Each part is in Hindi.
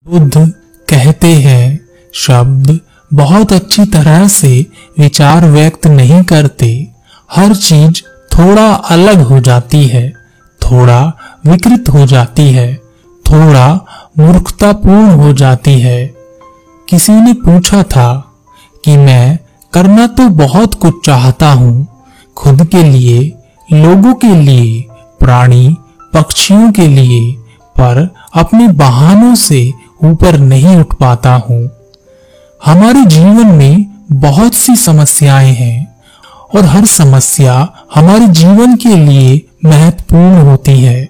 बुद्ध कहते हैं, शब्द बहुत अच्छी तरह से विचार व्यक्त नहीं करते। हर चीज थोड़ा अलग हो जाती है, थोड़ा विकृत हो जाती है, थोड़ा मूर्खतापूर्ण हो जाती है। किसी ने पूछा था कि मैं करना तो बहुत कुछ चाहता हूँ, खुद के लिए, लोगों के लिए, प्राणी पक्षियों के लिए, पर अपने बहानों से ऊपर नहीं उठ पाता हूँ। हमारे जीवन में बहुत सी समस्याएं हैं और हर समस्या हमारे जीवन के लिए महत्वपूर्ण होती है।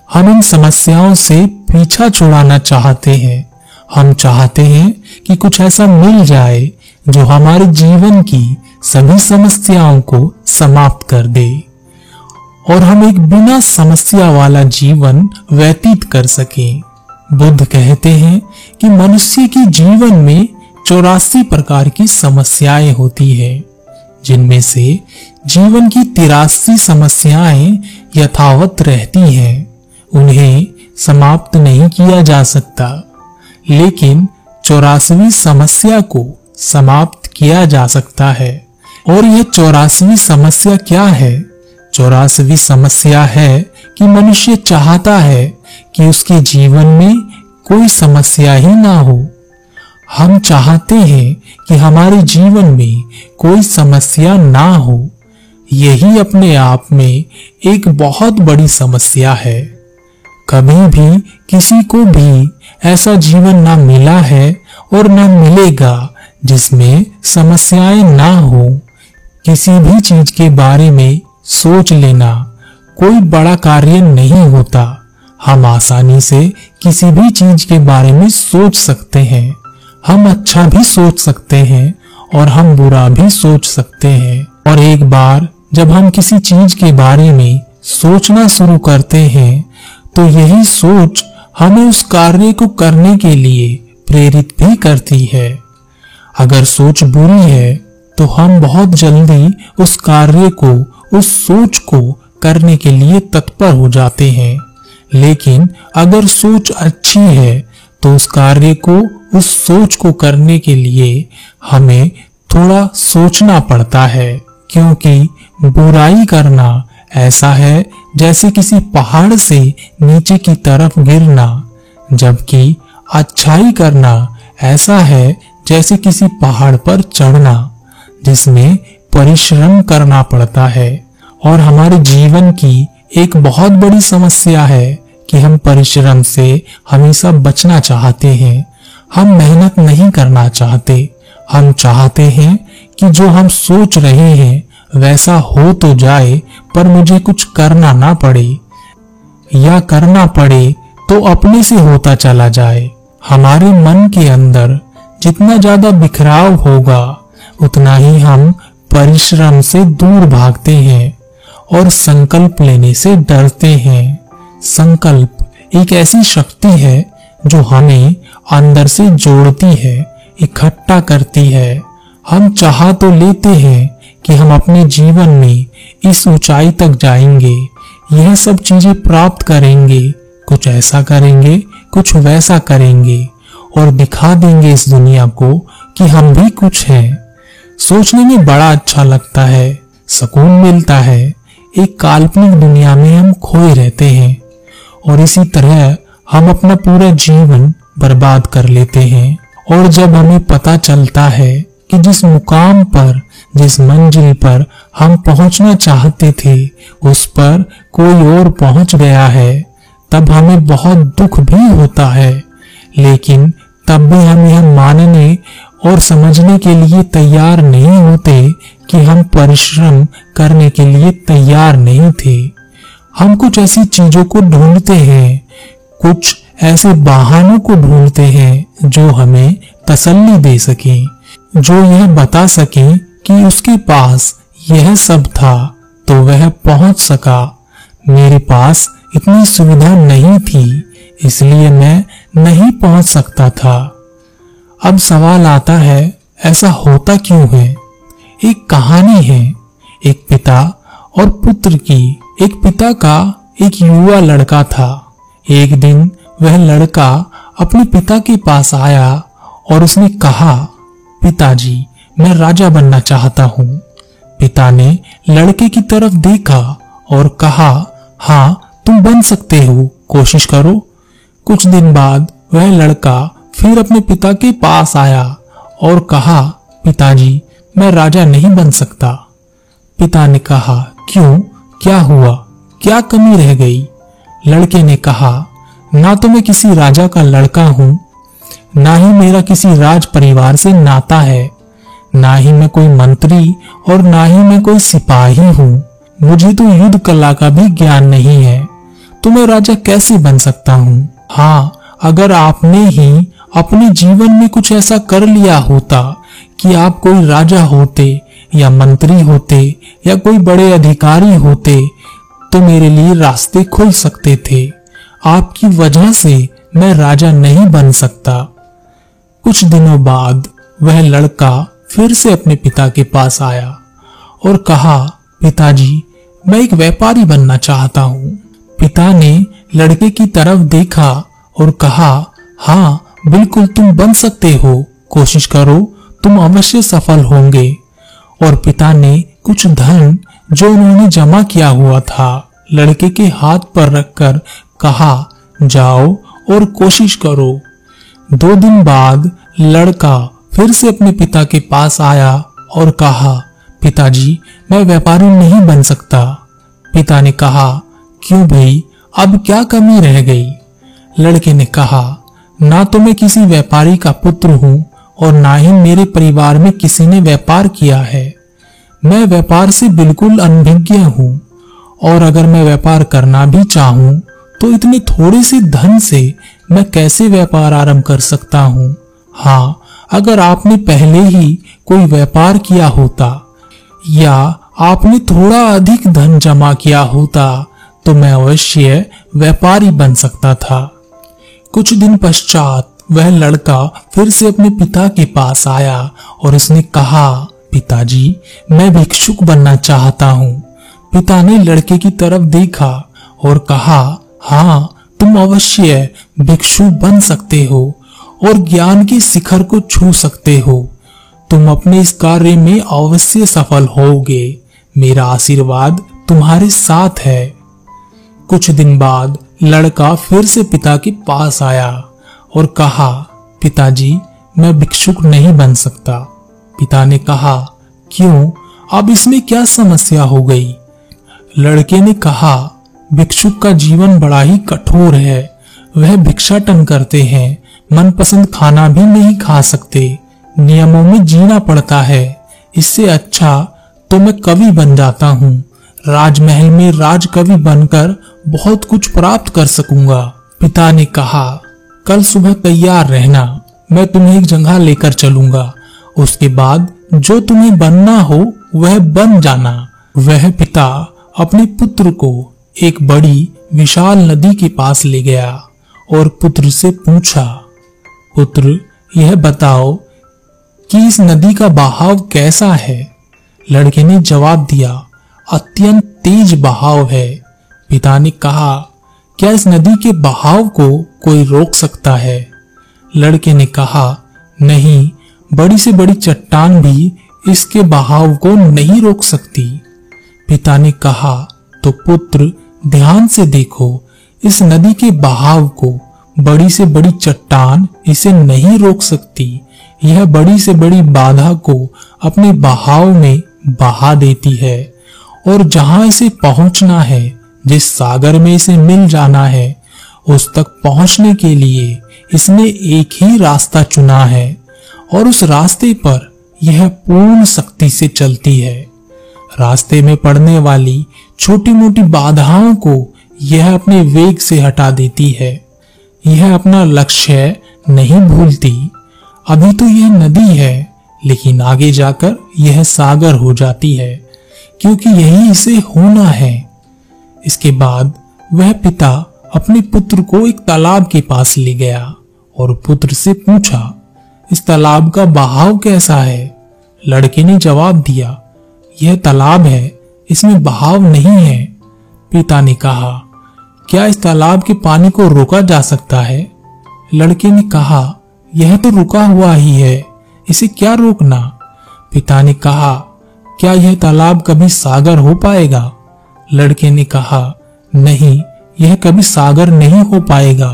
हम इन समस्याओं से पीछा छुड़ाना चाहते हैं। हम चाहते हैं कि कुछ ऐसा मिल जाए जो हमारे जीवन की सभी समस्याओं को समाप्त कर दे और हम एक बिना समस्या वाला जीवन व्यतीत कर सकें। बुद्ध कहते हैं कि मनुष्य के जीवन में 84 प्रकार की समस्याएं होती है, जिनमें से जीवन की 83 समस्याएं यथावत रहती हैं। उन्हें समाप्त नहीं किया जा सकता, लेकिन 84वीं समस्या को समाप्त किया जा सकता है। और यह 84वीं समस्या क्या है? 84वीं समस्या है कि मनुष्य चाहता है कि उसके जीवन में कोई समस्या ही ना हो। हम चाहते हैं कि हमारे जीवन में कोई समस्या ना हो। यही अपने आप में एक बहुत बड़ी समस्या है। कभी भी किसी को भी ऐसा जीवन ना मिला है और ना मिलेगा जिसमें समस्याएं ना हो। किसी भी चीज के बारे में सोच लेना कोई बड़ा कार्य नहीं होता। हम आसानी से किसी भी चीज के बारे में सोच सकते हैं। हम अच्छा भी सोच सकते हैं और हम बुरा भी सोच सकते हैं। और एक बार जब हम किसी चीज के बारे में सोचना शुरू करते हैं तो यही सोच हमें उस कार्य को करने के लिए प्रेरित भी करती है। अगर सोच बुरी है तो हम बहुत जल्दी उस कार्य को, उस सोच को करने के लिए तत्पर हो जाते हैं। लेकिन अगर सोच अच्छी है तो उस कार्य को, उस सोच को करने के लिए हमें थोड़ा सोचना पड़ता है, क्योंकि बुराई करना ऐसा है जैसे किसी पहाड़ से नीचे की तरफ गिरना, जबकि अच्छाई करना ऐसा है जैसे किसी पहाड़ पर चढ़ना जिसमें परिश्रम करना पड़ता है। और हमारे जीवन की एक बहुत बड़ी समस्या है कि हम परिश्रम से हमेशा बचना चाहते हैं। हम मेहनत नहीं करना चाहते। हम चाहते हैं कि जो हम सोच रहे हैं वैसा हो तो जाए, पर मुझे कुछ करना ना पड़े, या करना पड़े तो अपने से होता चला जाए। हमारे मन के अंदर जितना ज्यादा बिखराव होगा उतना ही हम परिश्रम से दूर भागते हैं और संकल्प लेने से डरते हैं। संकल्प एक ऐसी शक्ति है जो हमें अंदर से जोड़ती है, इकट्ठा करती है। हम चाह तो लेते हैं कि हम अपने जीवन में इस ऊंचाई तक जाएंगे, यह सब चीजें प्राप्त करेंगे, कुछ ऐसा करेंगे, कुछ वैसा करेंगे और दिखा देंगे इस दुनिया को कि हम भी कुछ हैं। सोचने में बड़ा अच्छा लगता है, सुकून मिलता है। एक काल्पनिक दुनिया में हम खोए रहते हैं और इसी तरह हम अपना पूरा जीवन बर्बाद कर लेते हैं। और जब हमें पता चलता है कि जिस मुकाम पर, जिस मंजिल पर हम पहुंचना चाहते थे उस पर कोई और पहुंच गया है, तब हमें बहुत दुख भी होता है। लेकिन तब भी हम यह मानने और समझने के लिए तैयार नहीं होते कि हम परिश्रम करने के लिए तैयार नहीं थे। हम कुछ ऐसी चीजों को ढूंढते हैं, कुछ ऐसे बहानों को ढूंढते हैं जो हमें तसल्ली दे सके, जो यह बता सके कि उसके पास यह सब था तो वह पहुंच सका। मेरे पास इतनी सुविधा नहीं थी इसलिए मैं नहीं पहुंच सकता था। अब सवाल आता है, ऐसा होता क्यों है? एक कहानी है, एक पिता और पुत्र की। एक पिता का एक युवा लड़का था। एक दिन वह लड़का अपने पिता के पास आया और उसने कहा, पिताजी, मैं राजा बनना चाहता हूँ। पिता ने लड़के की तरफ देखा और कहा, हाँ, तुम बन सकते हो, कोशिश करो। कुछ दिन बाद वह लड़का फिर अपने पिता के पास आया और कहा, पिताजी, मैं राजा नहीं बन सकता। पिता ने कहा, क्यों, क्या हुआ, क्या कमी रह गई? लड़के ने कहा, ना तो मैं किसी राजा का लड़का हूं, ना ही मेरा किसी राज परिवार से नाता है, ना ही मैं कोई मंत्री और ना ही मैं कोई सिपाही हूं। मुझे तो युद्ध कला का भी ज्ञान नहीं है, तो मैं राजा कैसे बन सकता हूं? हाँ, अगर आपने ही अपने जीवन में कुछ ऐसा कर लिया होता कि आप कोई राजा होते या मंत्री होते या कोई बड़े अधिकारी होते, तो मेरे लिए रास्ते खुल सकते थे। आपकी वजह से मैं राजा नहीं बन सकता। कुछ दिनों बाद वह लड़का फिर से अपने पिता के पास आया और कहा, पिताजी, मैं एक व्यापारी बनना चाहता हूँ। पिता ने लड़के की तरफ देखा और कहा, हाँ, बिल्कुल तुम बन सकते हो, कोशिश करो, तुम अवश्य सफल होंगे। और पिता ने कुछ धन जो उन्होंने जमा किया हुआ था लड़के के हाथ पर रखकर कहा, जाओ और कोशिश करो। 2 दिन बाद लड़का फिर से अपने पिता के पास आया और कहा, पिताजी, मैं व्यापारी नहीं बन सकता। पिता ने कहा, क्यों भाई, अब क्या कमी रह गई? लड़के ने कहा, ना तो मैं किसी व्यापारी का पुत्र हूं और ना ही मेरे परिवार में किसी ने व्यापार किया है। मैं व्यापार से बिल्कुल अनभिज्ञ हूं और अगर मैं व्यापार करना भी चाहूं तो इतने थोड़े से धन से मैं कैसे व्यापार आरंभ कर सकता हूं? हाँ, अगर आपने पहले ही कोई व्यापार किया होता या आपने थोड़ा अधिक धन जमा किया होता तो मैं अवश्य व्यापारी बन सकता था। कुछ दिन पश्चात वह लड़का फिर से अपने पिता के पास आया और उसने कहा, पिताजी, मैं भिक्षुक बनना चाहता हूँ। पिता ने लड़के की तरफ देखा और कहा, हाँ, तुम अवश्य भिक्षु बन सकते हो और ज्ञान के शिखर को छू सकते हो। तुम अपने इस कार्य में अवश्य सफल होगे। मेरा आशीर्वाद तुम्हारे साथ है। कुछ दिन बाद लड़का फिर से पिता के पास आया और कहा, पिताजी, मैं भिक्षुक नहीं बन सकता। पिता ने कहा, क्यों, अब इसमें क्या समस्या हो गई? लड़के ने कहा, भिक्षुक का जीवन बड़ा ही कठोर है। वह भिक्षाटन करते हैं, मनपसंद खाना भी नहीं खा सकते, नियमों में जीना पड़ता है। इससे अच्छा तो मैं कवि बन जाता हूँ। राजमहल में राजकवि बनकर बहुत कुछ प्राप्त कर सकूंगा। पिता ने कहा, कल सुबह तैयार रहना, मैं तुम्हें एक जगह लेकर चलूंगा। उसके बाद जो तुम्हें बनना हो वह बन जाना। वह पिता अपने पुत्र को एक बड़ी विशाल नदी के पास ले गया और पुत्र से पूछा, पुत्र, यह बताओ कि इस नदी का बहाव कैसा है? लड़के ने जवाब दिया, अत्यंत तेज बहाव है। पिता ने कहा, क्या इस नदी के बहाव को कोई रोक सकता है? लड़के ने कहा, नहीं, बड़ी से बड़ी चट्टान भी इसके बहाव को नहीं रोक सकती। पिता ने कहा, तो पुत्र, ध्यान से देखो, इस नदी के बहाव को बड़ी से बड़ी चट्टान इसे नहीं रोक सकती। यह बड़ी से बड़ी बाधा को अपने बहाव में बहा देती है और जहां इसे पहुंचना है, जिस सागर में इसे मिल जाना है, उस तक पहुंचने के लिए इसने एक ही रास्ता चुना है और उस रास्ते पर यह पूर्ण शक्ति से चलती है। रास्ते में पड़ने वाली छोटी मोटी बाधाओं को यह अपने वेग से हटा देती है। यह अपना लक्ष्य नहीं भूलती। अभी तो यह नदी है, लेकिन आगे जाकर यह सागर हो जाती है, क्योंकि यही इसे होना है। इसके बाद वह पिता अपने पुत्र को एक तालाब के पास ले गया और पुत्र से पूछा, इस तालाब का बहाव कैसा है? लड़के ने जवाब दिया, यह तालाब है, इसमें बहाव नहीं है। पिता ने कहा, क्या इस तालाब के पानी को रोका जा सकता है? लड़के ने कहा, यह तो रुका हुआ ही है, इसे क्या रोकना? पिता ने कहा, क्या यह तालाब कभी सागर हो पाएगा? लड़के ने कहा, नहीं, यह कभी सागर नहीं हो पाएगा।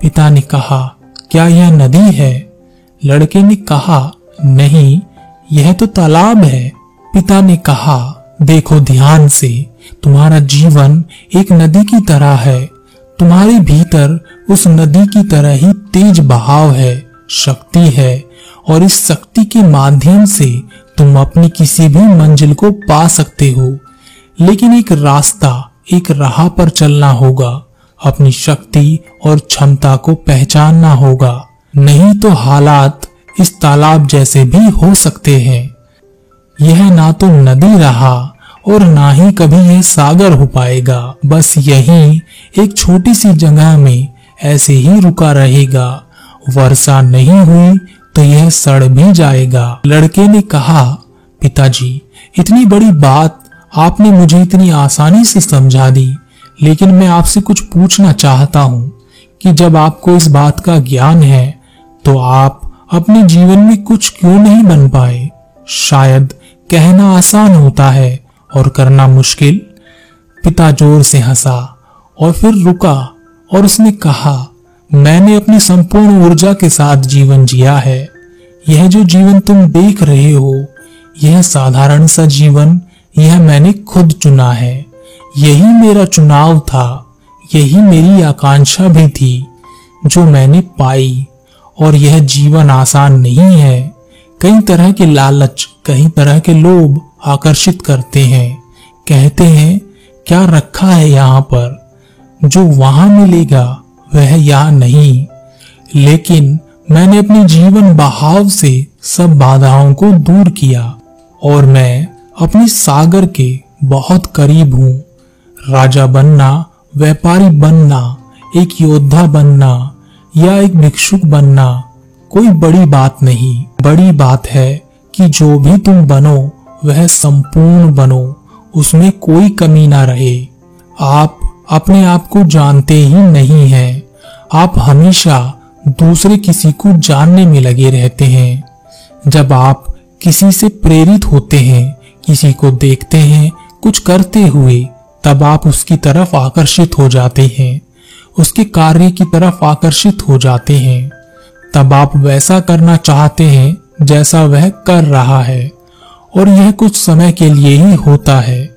पिता ने कहा, क्या यह नदी है? लड़के ने कहा, नहीं, यह तो तालाब है। पिता ने कहा, देखो ध्यान से, तुम्हारा जीवन एक नदी की तरह है। तुम्हारे भीतर उस नदी की तरह ही तेज बहाव है, शक्ति है, और इस शक्ति के माध्यम से तुम अपनी किसी भी मंजिल को पा सकते हो। लेकिन एक रास्ता, एक राह पर चलना होगा, अपनी शक्ति और क्षमता को पहचानना होगा, नहीं तो हालात इस तालाब जैसे भी हो सकते हैं। यह ना तो नदी रहा और ना ही कभी यह सागर हो पाएगा, बस यहीं एक छोटी सी जगह में ऐसे ही रुका रहेगा। वर्षा नहीं हुई तो यह सड़ भी जाएगा। लड़के ने कहा, पिताजी, इतनी बड़ी बात आपने मुझे इतनी आसानी से समझा दी, लेकिन मैं आपसे कुछ पूछना चाहता हूँ कि जब आपको इस बात का ज्ञान है तो आप अपने जीवन में कुछ क्यों नहीं बन पाए? शायद कहना आसान होता है और करना मुश्किल। पिता जोर से हंसा और फिर रुका और उसने कहा, मैंने अपनी संपूर्ण ऊर्जा के साथ जीवन जिया है। यह जो जीवन तुम देख रहे हो, यह साधारण सा जीवन, यह मैंने खुद चुना है। यही मेरा चुनाव था, यही मेरी आकांक्षा भी थी जो मैंने पाई। और यह जीवन आसान नहीं है। कई तरह के लालच, कई तरह के लोभ आकर्षित करते हैं। कहते हैं, क्या रखा है यहाँ पर, जो वहां मिलेगा वह यहाँ नहीं। लेकिन मैंने अपने जीवन बहाव से सब बाधाओं को दूर किया और मैं अपने सागर के बहुत करीब हूँ। राजा बनना, व्यापारी बनना, एक योद्धा बनना या एक भिक्षुक बनना कोई बड़ी बात नहीं। बड़ी बात है कि जो भी तुम बनो वह संपूर्ण बनो, उसमें कोई कमी ना रहे। आप अपने आप को जानते ही नहीं हैं। आप हमेशा दूसरे किसी को जानने में लगे रहते हैं। जब आप किसी से प्रेरित होते हैं, किसी को देखते हैं कुछ करते हुए, तब आप उसकी तरफ आकर्षित हो जाते हैं, उसके कार्य की तरफ आकर्षित हो जाते हैं। तब आप वैसा करना चाहते हैं जैसा वह कर रहा है। और यह कुछ समय के लिए ही होता है।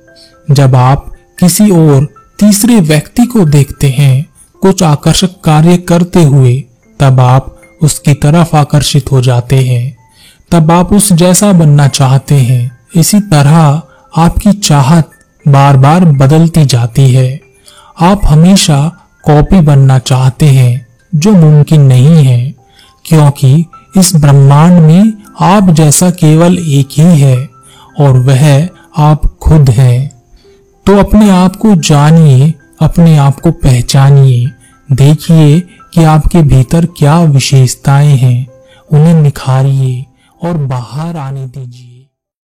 जब आप किसी और तीसरे व्यक्ति को देखते हैं कुछ आकर्षक कार्य करते हुए, तब आप उसकी तरफ आकर्षित हो जाते हैं। तब आप उस जैसा बनना चाहते हैं। इसी तरह आपकी चाहत बार बार बदलती जाती है। आप हमेशा कॉपी बनना चाहते हैं, जो मुमकिन नहीं है, क्योंकि इस ब्रह्मांड में आप जैसा केवल एक ही है और वह आप खुद हैं। तो अपने आप को जानिए, अपने आप को पहचानिए, देखिए कि आपके भीतर क्या विशेषताएं हैं, उन्हें निखारिए और बाहर आने दीजिए।